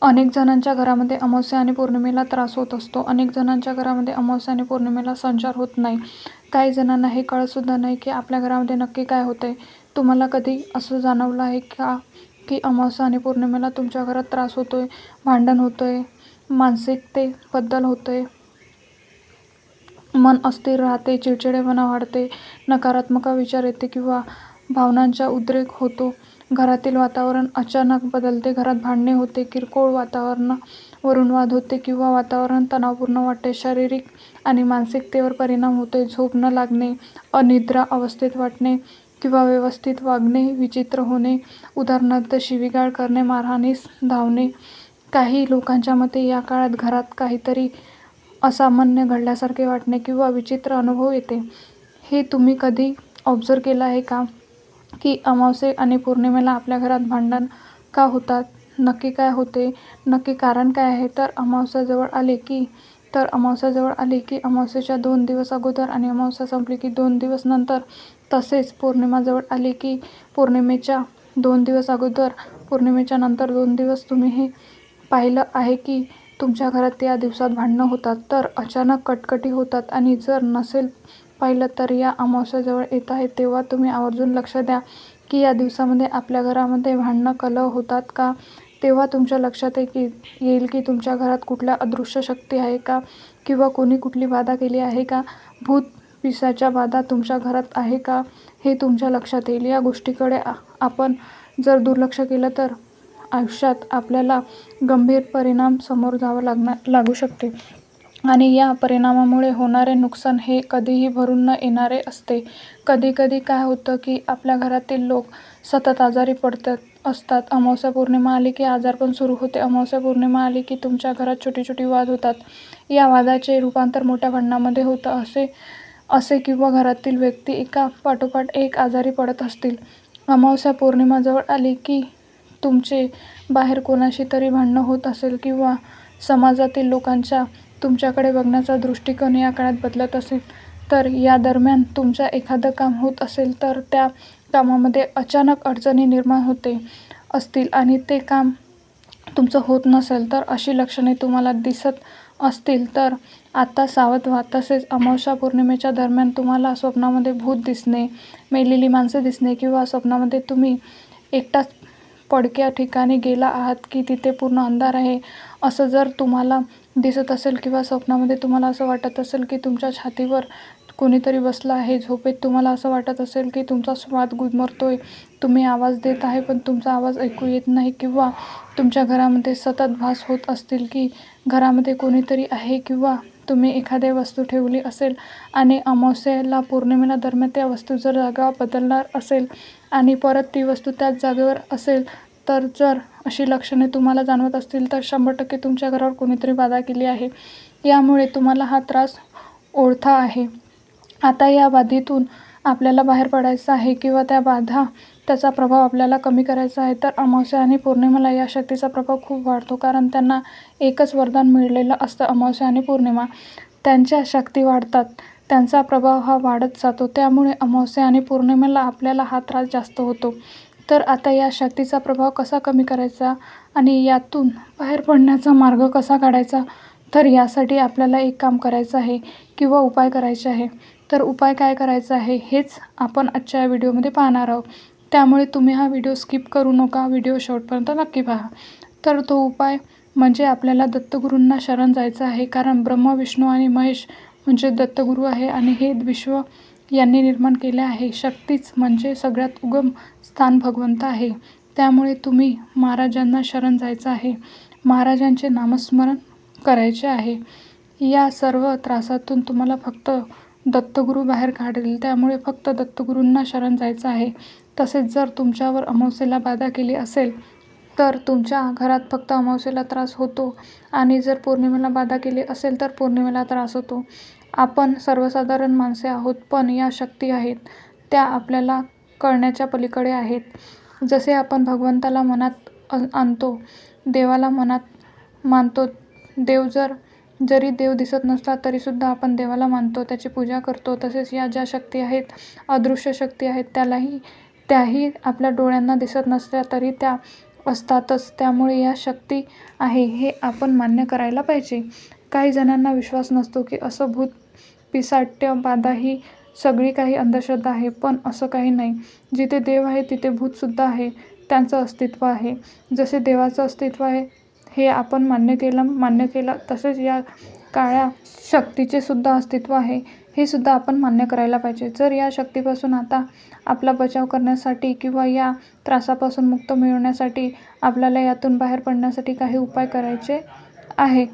अनेक जणांच्या घरामध्ये अमावस्या आणि पौर्णिमेला त्रास होत असतो. अनेक जणांच्या घरामध्ये अमावस्या आणि पौर्णिमेला संचार होत नाही. काही जणांना हे कळतसुद्धा नाही की आपल्या घरामध्ये नक्की काय होतंय. तुम्हाला कधी असं जाणवलं आहे का की अमावस्या आणि पौर्णिमेला तुमच्या घरात त्रास होतोय, भांडण होतंय, मानसिकतेबद्दल होतंय, मन अस्थिर राहते, चिडचिडेपणा वाढते, नकारात्मक विचार येते किंवा भावनांचा उद्रेक होतो, घरातील वातावरण अचानक बदलते, घरात भांडणे होते, किरकोळ वातावरणावरून वाद होते किंवा वातावरण तणावपूर्ण वाटते, शारीरिक आणि मानसिकतेवर परिणाम होते, झोप न लागणे, अनिद्रा अवस्थेत वाटणे किंवा व्यवस्थित वागणे विचित्र होणे, उदाहरणार्थ शिवीगाळ करणे, मारहाणीस धावणे. काही लोकांच्या मते या काळात घरात काहीतरी असामान्य घडल्यासारखे वाटणे किंवा विचित्र अनुभव येते. हे तुम्ही कधी ऑब्झर्व केलं आहे का की अमावस्या आणि पौर्णिमेला आपल्या घरात भांडण का होतात, नक्की काय होते, नक्की कारण काय आहे. तर अमावस्या जवळ आली की अमावस्येच्या 2 दिवस अगोदर आणि अमावस्या संपली की 2 दिवस नंतर, तसेच पौर्णिमा जवळ आली की पौर्णिमेच्या 2 दिवस अगोदर, पौर्णिमेच्या नंतर 2 दिवस तुम्ही हे पाहिलं आहे की तुमच्या घरात या दिवसात भांडणं होतात, तर अचानक कटकटी होतात. आणि जर नसेल पाहिलं तर या अमावस्या जवळ येत आहे तेव्हा तुम्ही आवर्जून लक्ष द्या की या दिवसामध्ये आपल्या घरामध्ये भांडणं कलह होतात का. तेव्हा तुमच्या लक्षात येईल की तुमच्या घरात कुठल्या अदृश्य शक्ती आहे का किंवा कोणी कुठली बाधा केली आहे का, भूत पिशाच्या बाधा तुमच्या घरात आहे का, हे तुमच्या लक्षात येईल. या गोष्टीकडे आपण जर दुर्लक्ष केलं तर आयुष्यात आपल्याला गंभीर परिणाम समोर जावं लागू शकते आणि या परिणामामुळे होणारे नुकसान हे कधीही भरून न येणारे असते. कधी काय होतं की आपल्या घरातील लोक सतत आजारी पडत असतात. अमावस्या पौर्णिमा आली की आजारपण सुरू होते. अमावस्या पौर्णिमा आली की तुमच्या घरात छोटी वाद होतात. या वादाचे रूपांतर मोठ्या भांडणामध्ये होतं असे किंवा घरातील व्यक्ती एका पाठोपाठ एक आजारी पडत असतील. अमावस्या पौर्णिमा जवळ आली की तुमचे बाहेर कोणाशी तरी भांडणं होत असेल किंवा समाजातील लोकांचा तुमच्याकडे बघण्याचा दृष्टिकोन या काळात बदलत असेल, तर या दरम्यान तुमचं एखादं काम होत असेल तर त्या कामामध्ये अचानक अडचणी निर्माण होते असतील आणि ते काम तुमचं होत नसेल तर अशी लक्षणे तुम्हाला दिसत असतील तर आता सावध व्हा. तसेच अमावस्या पौर्णिमेच्या दरम्यान तुम्हाला स्वप्नामध्ये भूत दिसणे, मेलेली माणसे दिसणे किंवा स्वप्नामध्ये तुम्ही एकटाच पडक्या ठिकाणी गेला आहात की तिथे पूर्ण अंधार आहे असं जर तुम्हाला दिसत असेल किंवा स्वप्नामध्ये तुम्हाला असं वाटत असेल की तुमच्या छातीवर कोणीतरी बसलं आहे, झोपेत तुम्हाला असं वाटत असेल की तुमचा श्वास गुदमरतोय, तुम्ही आवाज देत आहे पण तुमचा आवाज ऐकू येत नाही किंवा तुमच्या घरामध्ये सतत भास होत असतील की घरामध्ये कोणीतरी आहे किंवा तुम्ही एखादी वस्तू ठेवली असेल आणि अमावस्येला पौर्णिमेला दरम्यान त्या वस्तू जर जागा बदलणार असेल आणि परत ती वस्तू त्याच जागेवर असेल, तर जर अशी लक्षणे तुम्हाला जाणवत असतील तर 100% तुमच्या घरावर कोणीतरी बाधा केली आहे. यामुळे तुम्हाला हा त्रास ओळखा आहे. आता या बाधेतून आपल्याला बाहेर पडायचं आहे किंवा त्याचा प्रभाव आपल्याला कमी करायचा आहे. तर अमावस्या आणि पौर्णिमेला या शक्तीचा प्रभाव खूप वाढतो, कारण त्यांना एकच वरदान मिळालेलं असतं, अमावस्या आणि पौर्णिमा. त्यांच्या शक्ती वाढतात, त्यांचा प्रभाव हा वाढत जातो. त्यामुळे अमावस्या आणि पौर्णिमेला आपल्याला हा त्रास जास्त होतो. तर आता या शक्तीचा प्रभाव कसा कमी करायचा आणि यातून बाहेर पडण्याचा मार्ग कसा काढायचा, तर यासाठी आपल्याला एक काम करायचं आहे किंवा उपाय करायचे आहे. तर उपाय काय करायचा आहे हेच आपण आजच्या या व्हिडिओमध्ये पाहणार आहोत. त्यामुळे तुम्ही हा व्हिडिओ स्किप करू नका, व्हिडिओ शेवटपर्यंत नक्की पहा. तर तो उपाय म्हणजे आपल्याला दत्तगुरूंना शरण जायचं आहे, कारण ब्रह्मा, विष्णू आणि महेश म्हणजे दत्तगुरू आहे आणि हे विश्व यांनी निर्माण केले आहे. शक्तीच म्हणजे सगळ्यात उगम स्थान भगवंत आहे. त्यामुळे तुम्ही महाराजांना शरण जायचं आहे, महाराजांचे नामस्मरण करायचे आहे. या सर्व त्रासातून तुम्हाला फक्त दत्तगुरू बाहेर काढतील, त्यामुळे फक्त दत्तगुरूंना शरण जायचं आहे. तसेच जर तुमच्यावर अमावस्येला बाधा केली असेल तर तुमच्या घरात फक्त अमावस्येला त्रास होतो आणि जर पौर्णिमेला बाधा केली असेल तर पौर्णिमेला त्रास होतो. आपण सर्वसाधारण माणसे आहोत, पण या शक्ती आहेत त्या आपल्याला कळण्याच्या पलीकडे आहेत. जसे आपण भगवंताला मनात आणतो, देवाला मनात मानतो, जरी देव दिसत नसला तरीसुद्धा आपण देवाला मानतो, त्याची पूजा करतो. तसेच या ज्या शक्ती आहेत, अदृश्य शक्ती आहेत, त्याही आपल्या डोळ्यांना दिसत नसल्या तरी त्या असतातच, त्यामुळे या शक्ती आहे हे आपण मान्य करायला पाहिजे. काही जणांना विश्वास नसतो की असं भूत पिशाच्य बाधा ही सगळी काही अंधश्रद्धा आहे, पण असं काही नाही. जिथे देव आहे तिथे भूतसुद्धा आहे, त्यांचं अस्तित्व आहे. जसे देवाचं अस्तित्व आहे हे आपण मान्य केलं तसेच या काळ्या शक्तीचे सुद्धा अस्तित्व आहे हे सुद्धा आपण मान्य करायला पाहिजे. जर या शक्तीपासून आता आपला बचाव करण्यासाठी किंवा या त्रासापासून मुक्त मिळवण्यासाठी आपल्याला यातून बाहेर पडण्यासाठी काही उपाय करायचे आहे,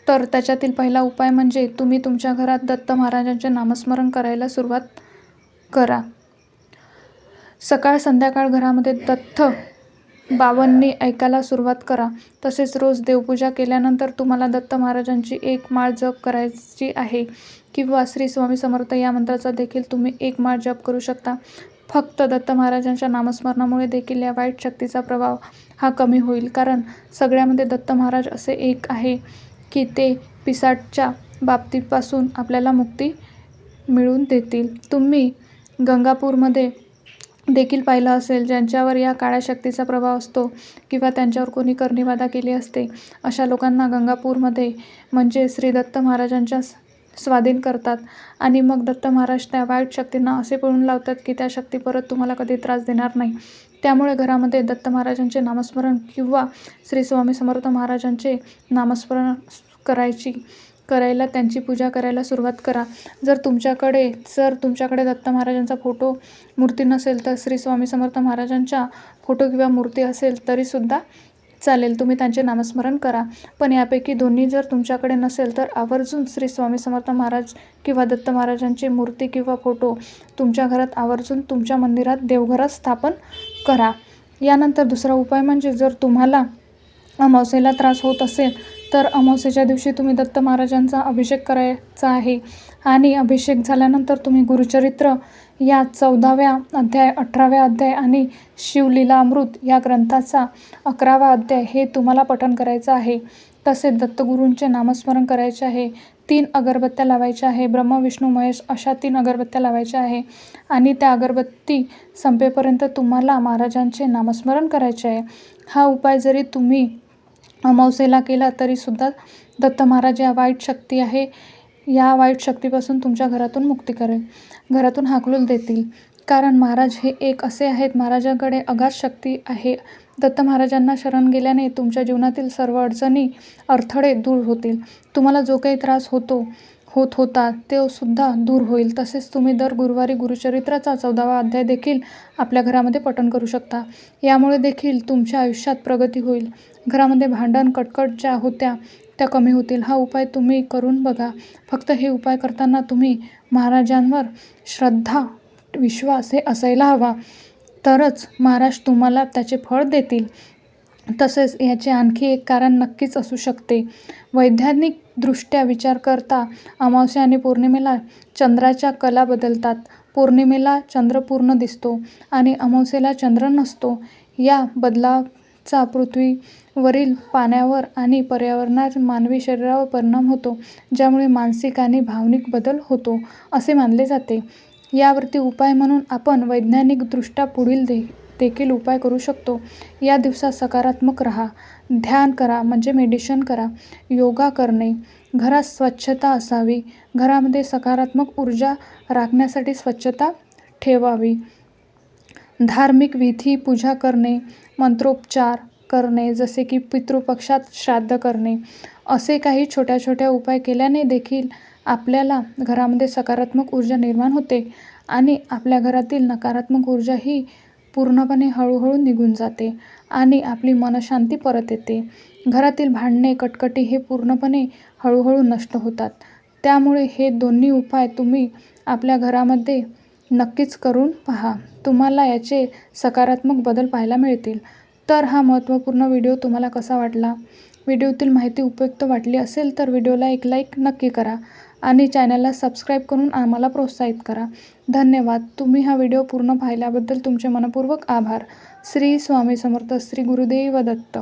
तर त्याच्यातील पहिला उपाय म्हणजे तुम्ही तुमच्या घरात दत्त महाराजांचे नामस्मरण करायला सुरुवात करा. सकाळ संध्याकाळ घरामध्ये दत्त बावन्नी ऐकायला सुरुवात करा. तसेच रोज देवपूजा केल्यानंतर तुम्हाला दत्त महाराजांची एक माळ जप करायची आहे किंवा श्री स्वामी समर्थ या मंत्राचा देखील तुम्ही एक माळ जप करू शकता. फक्त दत्त महाराजांच्या नामस्मरणामुळे देखील या वाईट शक्तीचा प्रभाव हा कमी होईल. कारण सगळ्यामध्ये दत्त महाराज असे एक आहे की ते पिशाच्च्या बाबतीपासून आपल्याला मुक्ती मिळवून देतील. तुम्ही गंगापूरमध्ये देखील पाहिलं असेल, ज्यांच्यावर या काळ्या शक्तीचा प्रभाव असतो किंवा त्यांच्यावर कोणी कर्णीबाधा केली असते, अशा लोकांना गंगापूरमध्ये म्हणजे श्री दत्त महाराजांच्या स्वाधीन करतात आणि मग दत्त महाराज त्या वाईट शक्तींना असे पळून लावतात की त्या शक्ती परत तुम्हाला कधी त्रास देणार नाही. त्यामुळे घरामध्ये दत्त महाराजांचे नामस्मरण किंवा श्री स्वामी समर्थ महाराजांचे नामस्मरण करायला त्यांची पूजा करायला सुरुवात करा. जर तुमच्याकडे दत्त महाराजांचा फोटो मूर्ती नसेल तर श्री स्वामी समर्थ महाराजांच्या फोटो किंवा मूर्ती असेल तरीसुद्धा चालेल, तुम्ही त्यांचे नामस्मरण करा. पण यापैकी दोन्ही जर तुमच्याकडे नसेल तर आवर्जून श्री स्वामी समर्थ महाराज किंवा दत्त महाराजांची मूर्ती किंवा फोटो तुमच्या घरात आवर्जून तुमच्या मंदिरात देवघरात स्थापन करा. यानंतर दुसरा उपाय म्हणजे जर तुम्हाला अमावस्येला त्रास होत असेल तर अमावस्येच्या दिवशी तुम्ही दत्त महाराजांचा अभिषेक करायचा आहे आणि अभिषेक झाल्यानंतर तुम्ही गुरुचरित्र या 14व्या अध्याय, 18व्या अध्याय आणि शिवलीलामृत या ग्रंथाचा 11वा अध्याय हे तुम्हाला पठण करायचं आहे. तसेच दत्तगुरूंचे नामस्मरण करायचे आहे. 3 अगरबत्त्या लावायच्या आहे. ब्रह्मा विष्णू महेश अशा 3 अगरबत्त्या लावायच्या आहे आणि त्या अगरबत्ती संपेपर्यंत तुम्हाला महाराजांचे नामस्मरण करायचे आहे. हा उपाय जरी तुम्ही अमावस्येला केला तरीसुद्धा दत्त महाराज या वाईट शक्ती आहे या वाईट शक्तीपासून तुमच्या घरातून मुक्ती करेल, घरातून हाकलून देतील. कारण महाराज हे एक असे आहेत, महाराजांकडे अगाध शक्ती आहे. दत्त महाराजांना शरण गेल्याने तुमच्या जीवनातील सर्व अडचणी, अडथळे दूर होतील. तुम्हाला जो काही त्रास होत होता तो सुद्धा दूर होईल. तसेच तुम्ही दर गुरुवारी गुरुचरित्राचा 14वा अध्याय देखील आपल्या घरामध्ये पठण करू शकता. यामुळे देखील तुमच्या आयुष्यात प्रगती होईल. घरामध्ये भांडण, कटकट ज्या होत्या त्या कमी होतील. हा उपाय तुम्ही करून बघा. फक्त हे उपाय करताना तुम्ही महाराजांवर श्रद्धा, विश्वास हे असायला हवा, तरच महाराज तुम्हाला त्याचे फळ देतील. तसेच याचे आणखी एक कारण नक्कीच असू शकते. वैज्ञानिकदृष्ट्या विचार करता अमावस्या आणि पौर्णिमेला चंद्राच्या कला बदलतात. पौर्णिमेला चंद्र पूर्ण दिसतो आणि अमावस्येला चंद्र नसतो. या बदलाचा पृथ्वीवरील पाण्यावर आणि पर्यावरणात मानवी शरीरावर परिणाम होतो, ज्यामुळे मानसिक आणि भावनिक बदल होतो असे मानले जाते. यावरती उपाय म्हणून आपण वैज्ञानिकदृष्ट्या पुढील देखील उपाय करू शकतो. या दिवसात सकारात्मक राहा. ध्यान करा म्हणजे मेडिटेशन करा. योगा करणे. घरात स्वच्छता असावी. घरामध्ये सकारात्मक ऊर्जा राखण्यासाठी स्वच्छता ठेवावी. धार्मिक विधी, पूजा करणे, मंत्रोपचार करणे, जसे की पितृपक्षात श्राद्ध करणे, असे काही छोट्या छोट्या उपाय केल्याने देखील आपल्याला घरामध्ये सकारात्मक ऊर्जा निर्माण होते आणि आपल्या घरातील नकारात्मक ऊर्जा ही पूर्णपणे हळूहळू निघून जाते आणि आपली मनशांती परत येते. घरातील भांडणे, कटकटी हे पूर्णपणे हळूहळू नष्ट होतात. त्यामुळे हे दोन्ही उपाय तुम्ही आपल्या घरामध्ये नक्कीच करून पहा. तुम्हाला याचे सकारात्मक बदल पाहायला मिळतील. तर हा महत्त्वपूर्ण व्हिडिओ तुम्हाला कसा वाटला? व्हिडिओतील माहिती उपयुक्त वाटली असेल तर व्हिडिओला एक लाईक नक्की करा आणि चॅनलला सबस्क्राईब करून आम्हाला प्रोत्साहित करा. धन्यवाद. तुम्ही हा व्हिडिओ पूर्ण पाहिल्याबद्दल तुमचे मनपूर्वक आभार. श्री स्वामी समर्थ. श्री गुरुदेव दत्त.